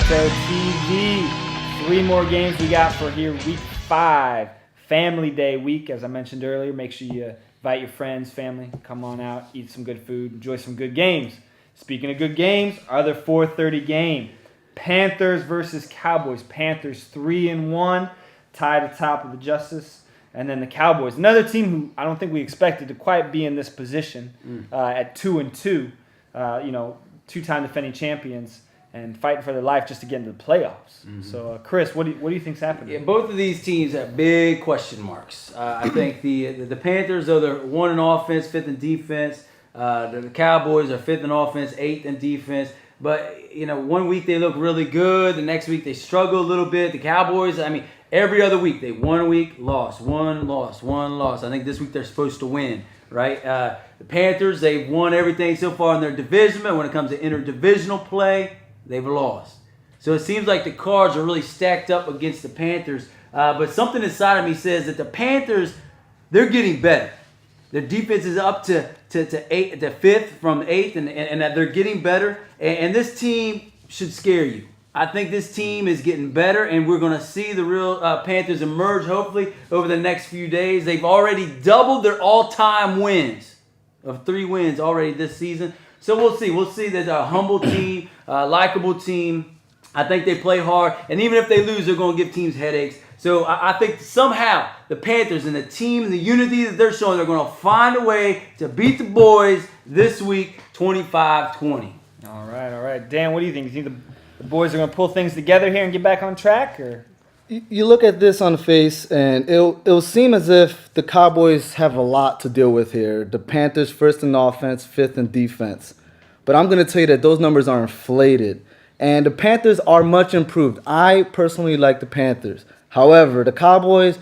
Timoteo Tv. 3 more games we got for here, week 5. Family Day week, as I mentioned earlier. Make sure you invite your friends, family, come on out, eat some good food, enjoy some good games. Speaking of good games, other 4:30 game. Panthers versus Cowboys. Panthers 3-1, tied atop of the Justice. And then the Cowboys, another team who I don't think we expected to quite be in this position at 2-2. 2-time defending champions and fighting for their life just to get into the playoffs. Mm-hmm. So, Chris, what do you think's happening? Yeah, both of these teams have big question marks. I think the Panthers, though they're 1 in offense, 5th in defense. The Cowboys are 5th in offense, 8th in defense. But, one week they look really good. The next week they struggle a little bit. The Cowboys, every other week they won a week, lost, one loss. I think this week they're supposed to win, right? The Panthers, they've won everything so far in their division, but when it comes to interdivisional play, they've lost. So it seems like the cards are really stacked up against the Panthers. But something inside of me says that the Panthers, they're getting better. Their defense is up to 5th from 8th, and that they're getting better. And this team should scare you. I think this team is getting better, and we're going to see the real Panthers emerge, hopefully, over the next few days. They've already doubled their all-time wins of 3 wins already this season. So we'll see. We'll see that a humble team, a likable team. I think they play hard, and even if they lose, they're going to give teams headaches. So I think somehow the Panthers and the team and the unity that they're showing, they're going to find a way to beat the boys this week, 25-20. All right. Dan, what do you think? You think the boys are going to pull things together here and get back on track? Or you look at this on the face, and it'll seem as if the Cowboys have a lot to deal with here. The Panthers 1st in offense, 5th in defense. But I'm going to tell you that those numbers are inflated. And the Panthers are much improved. I personally like the Panthers. However, the Cowboys,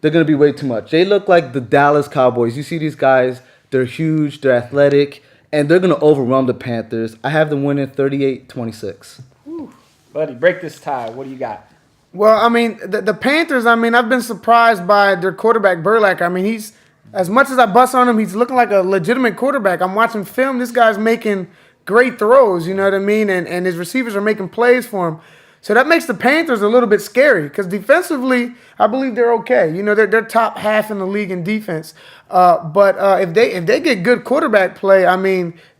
they're going to be way too much. They look like the Dallas Cowboys. You see these guys, they're huge, they're athletic, and they're going to overwhelm the Panthers. I have them winning 38-26. Buddy, break this tie. What do you got? Well, the Panthers, I've been surprised by their quarterback, Burlack. He's, as much as I bust on him, he's looking like a legitimate quarterback. I'm watching film. This guy's making great throws, you know what I mean? And his receivers are making plays for him. So that makes the Panthers a little bit scary because defensively, I believe they're okay. They're top half in the league in defense. But if they get good quarterback play,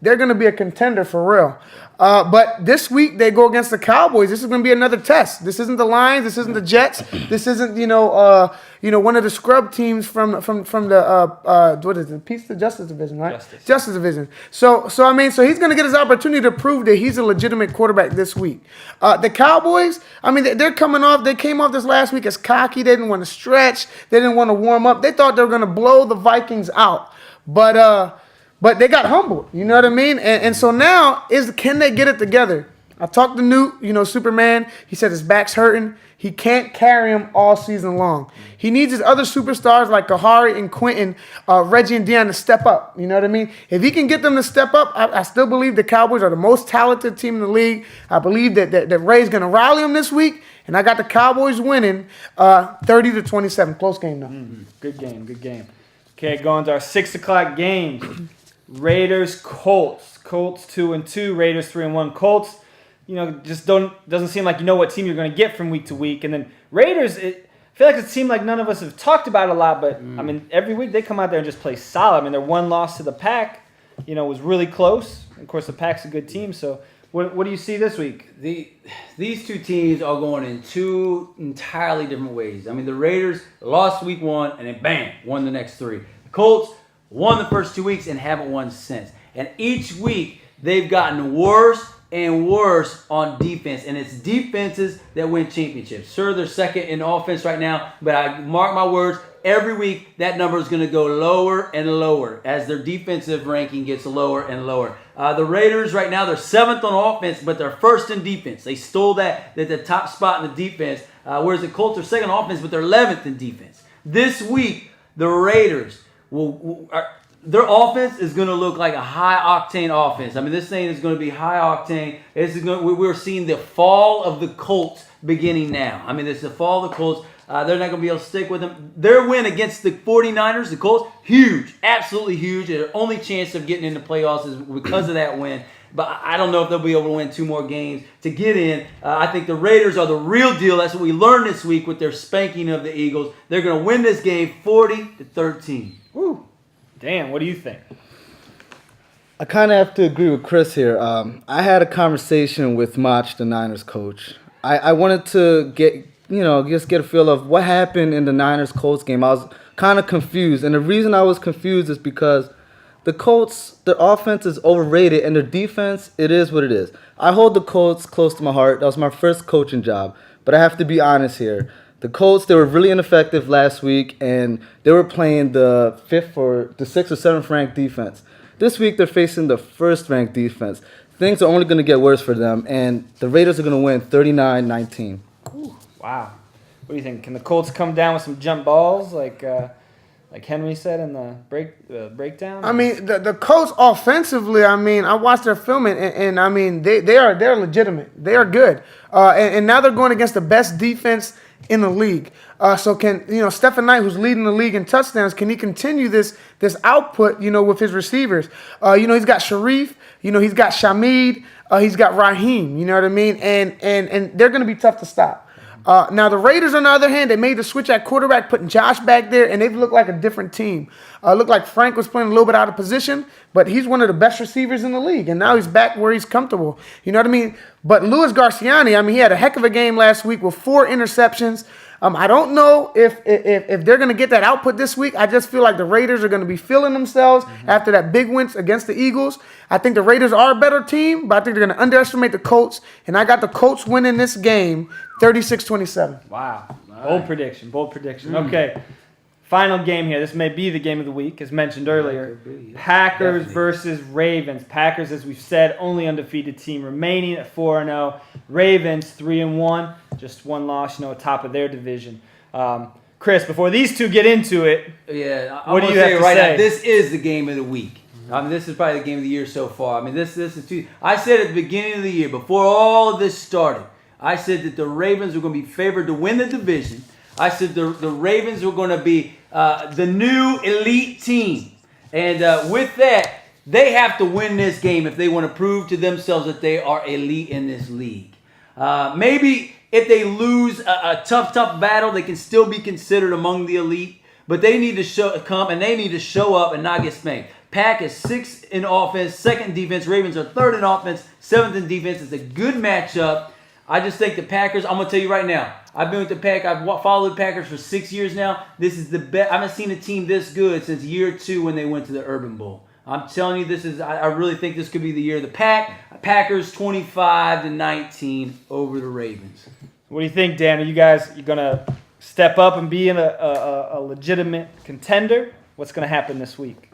they're going to be a contender for real. But this week they go against the Cowboys. This is going to be another test. This isn't the Lions. This isn't the Jets. This isn't one of the scrub teams from the what is it? The Justice Division, right? Justice Division. So he's going to get his opportunity to prove that he's a legitimate quarterback this week. The Cowboys, they're coming off. They came off this last week as cocky. They didn't want to stretch. They didn't want to warm up. They thought they were going to blow the Vikings out, but they got humbled. You know what I mean? And so now can they get it together? I talked to Newt, Superman. He said his back's hurting. He can't carry him all season long. He needs his other superstars like Kahari and Quentin, Reggie and Deion to step up. You know what I mean? If he can get them to step up, I still believe the Cowboys are the most talented team in the league. I believe that Ray's going to rally them this week. And I got the Cowboys winning 30-27. Close game, though. Mm-hmm. Good game. Okay, going to our 6 o'clock games. Raiders, Colts. Colts 2-2. Raiders 3-1. Colts, just doesn't seem like you know what team you're going to get from week to week. And then Raiders, I feel like it seemed like none of us have talked about it a lot, but every week they come out there and just play solid. Their one loss to the Pack, was really close. Of course, the Pack's a good team. So what do you see this week? These two teams are going in 2 entirely different ways. The Raiders lost week 1 and then bam, won the next 3. The Colts won the first 2 weeks and haven't won since. And each week they've gotten worse and worse on defense. And it's defenses that win championships. Sure, they're second in offense right now, but I mark my words, every week that number is going to go lower and lower as their defensive ranking gets lower and lower. The Raiders right now, they're 7th on offense, but they're 1st in defense. They stole that the top spot in the defense, whereas the Colts are 2nd on offense, but they're 11th in defense. This week, the Raiders their offense is going to look like a high-octane offense. This thing is going to be high-octane. We're seeing the fall of the Colts beginning now. This is the fall of the Colts. They're not going to be able to stick with them. Their win against the 49ers, the Colts, huge. Absolutely huge. Their only chance of getting into playoffs is because of that win. but I don't know if they'll be able to win 2 more games to get in. I think the Raiders are the real deal. That's what we learned this week with their spanking of the Eagles. They're going to win this game 40-13. Woo. Dan, what do you think? I kind of have to agree with Chris here. I had a conversation with Mach, the Niners coach. I wanted to just get a feel of what happened in the Niners-Colts game. I was kind of confused, and the reason I was confused is because the Colts, their offense is overrated, and their defense, it is what it is. I hold the Colts close to my heart. That was my first coaching job, but I have to be honest here. The Colts, they were really ineffective last week, and they were playing the 6th or 7th ranked defense. This week, they're facing the 1st ranked defense. Things are only going to get worse for them, and the Raiders are going to win 39-19. Wow. What do you think? Can the Colts come down with some jump balls like Henry said in the breakdown? I mean, the Colts offensively, I mean, I watched their film, and I mean, they're legitimate. They are good. And now they're going against the best defense in the league. So can, Stephen Knight, who's leading the league in touchdowns, can he continue this output, with his receivers? He's got Sharif, he's got Shameed, he's got Raheem, you know what I mean? And they're going to be tough to stop. Now, the Raiders, on the other hand, they made the switch at quarterback, putting Josh back there, and they've looked like a different team. Looked like Frank was playing a little bit out of position, but he's one of the best receivers in the league, and now he's back where he's comfortable. You know what I mean? But Louis Garciani, I mean, he had a heck of a game last week with 4 interceptions. I don't know if they're going to get that output this week. I just feel like the Raiders are going to be feeling themselves after that big win against the Eagles. I think the Raiders are a better team, but I think they're going to underestimate the Colts. And I got the Colts winning this game 36-27. Wow. Bold prediction. Okay. Final game here. This may be the game of the week, as mentioned earlier. Packers Definitely. versus Ravens. Packers, as we've said, only undefeated team remaining at 4-0. Ravens 3-1, just 1 loss, atop of their division. Chris, before these two get into it, what do you have to say? Now, this is the game of the week. I mean, this is probably the game of the year so far. I mean, this is too. I said at the beginning of the year, before all of this started, I said that the Ravens were going to be favored to win the division. I said the Ravens were going to be the new elite team. And with that, they have to win this game if they want to prove to themselves that they are elite in this league. Maybe if they lose a tough battle, they can still be considered among the elite. But they need to come and they need to show up and not get spanked. Pack is 6th in offense, 2nd in defense. Ravens are 3rd in offense, 7th in defense. It's a good matchup. I just think the Packers, I'm going to tell you right now, I've been with the Pack. I've followed the Packers for 6 years now. This is the best. I haven't seen a team this good since year 2 when they went to the Urban Bowl. I'm telling you, I really think this could be the year of the Packers 25-19 over the Ravens. what do you think, Dan? Are you going to step up and be in a legitimate contender? What's going to happen this week?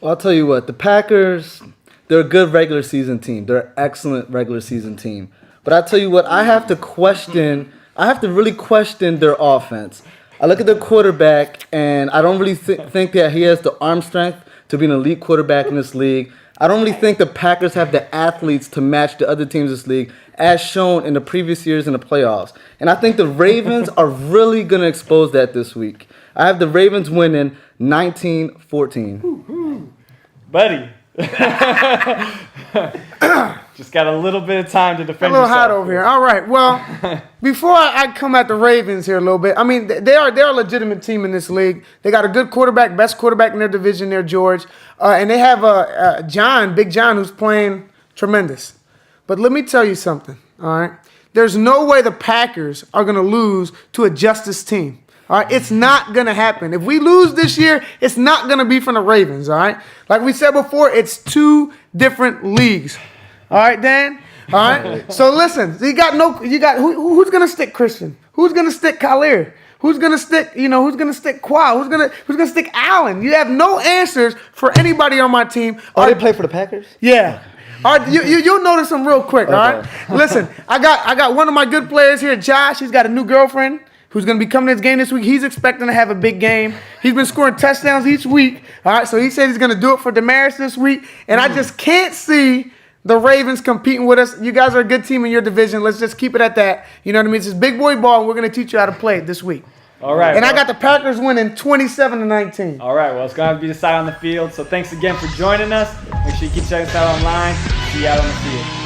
Well, I'll tell you what, the Packers, they're a good regular season team. They're an excellent regular season team. But I'll tell you what, I have to really question their offense. I look at their quarterback, and I don't really think that he has the arm strength to be an elite quarterback in this league. I don't really think the Packers have the athletes to match the other teams in this league, as shown in the previous years in the playoffs. And I think the Ravens are really going to expose that this week. I have the Ravens winning 19-14. Buddy. Just got a little bit of time to defend A little yourself. hot over here. All right. Well, before I come at the Ravens here a little bit, I mean, they're a legitimate team in this league. They got a good quarterback, best quarterback in their division there, George. And they have Big John, who's playing tremendous. But let me tell you something, all right? There's no way the Packers are going to lose to a Justice team. All right, it's not going to happen. If we lose this year, it's not going to be from the Ravens, all right? Like we said before, it's 2 different leagues. All right, Dan? All right? So listen, who's going to stick Christian? Who's going to stick Khalil? Who's going to stick, who's going to stick Qua? Who's going to stick Allen? You have no answers for anybody on my team. Oh, they play for the Packers? Yeah. All right, you'll notice them real quick, all right? Listen, I got one of my good players here, Josh. He's got a new girlfriend who's going to be coming to this game this week. He's expecting to have a big game. He's been scoring touchdowns each week. All right, so he said he's going to do it for Damaris this week. And I just can't see the Ravens competing with us. You guys are a good team in your division. Let's just keep it at that. You know what I mean? It's just big boy ball, and we're going to teach you how to play it this week. All right. And I well- got the Packers winning 27-19. All right, well, it's going to have to be decided on the field. So thanks again for joining us. Make sure you keep checking us out online. See you out on the field.